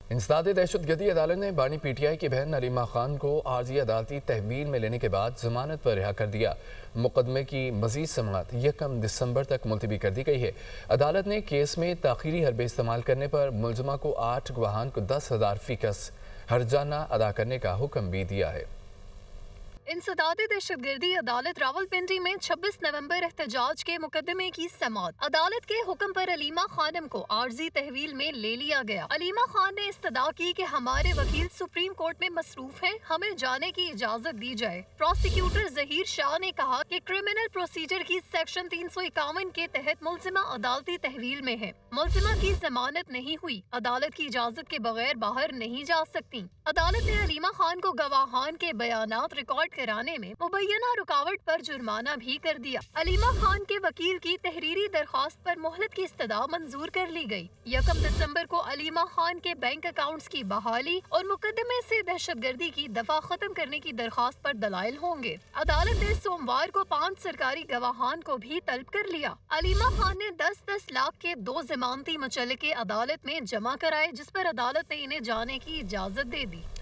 इंसदाद दहशतगर्दी अदालत ने बानी पीटीआई की बहन नरीमा खान को आर्जी अदालती तहवील में लेने के बाद जमानत पर रिहा कर दिया। मुकदमे की मजीद समाअत 1 दिसंबर तक मुलतवी कर दी गई है। अदालत ने केस में ताखीरी हरबे इस्तेमाल करने पर मुलजमा को 8 गवाहान को 10,000 फीकस हर्जाना अदा करने का हुक्म भी दिया है। इंसदाद दहशतगर्दी अदालत रावलपिंडी में 26 नवंबर एहतजाज के मुकदमे की समाअत। अदालत के हुक्म पर अलीमा खानम को आर्जी तहवील में ले लिया गया। अलीमा खान ने इस्तदा की कि हमारे वकील सुप्रीम कोर्ट में मसरूफ हैं, हमें जाने की इजाजत दी जाए। प्रोसिक्यूटर जहीर शाह ने कहा कि क्रिमिनल प्रोसीजर की सेक्शन 351 के तहत मुलजिमा अदालती तहवील में है। मुलजिमा की जमानत नहीं हुई, अदालत की इजाजत के बगैर बाहर नहीं जा सकती। अदालत ने अलीमा खान को गवाहान के बयानात रिकॉर्ड कराने में मुबैना रुकावट पर जुर्माना भी कर दिया। अलीमा खान के वकील की तहरीरी दरख्वास्त पर मोहलत की इस्तदा मंजूर कर ली गई। 1 दिसंबर को अलीमा खान के बैंक अकाउंट्स की बहाली और मुकदमे से दहशतगर्दी की दफा खत्म करने की दरख्वास्त पर दलाइल होंगे। अदालत ने सोमवार को 5 सरकारी गवाहान को भी तलब कर लिया। अलीमा खान ने 10-10 लाख के 2 जमानती मुचल्लके अदालत में जमा कराए, जिस पर अदालत ने इन्हें जाने की इजाजत दे दी।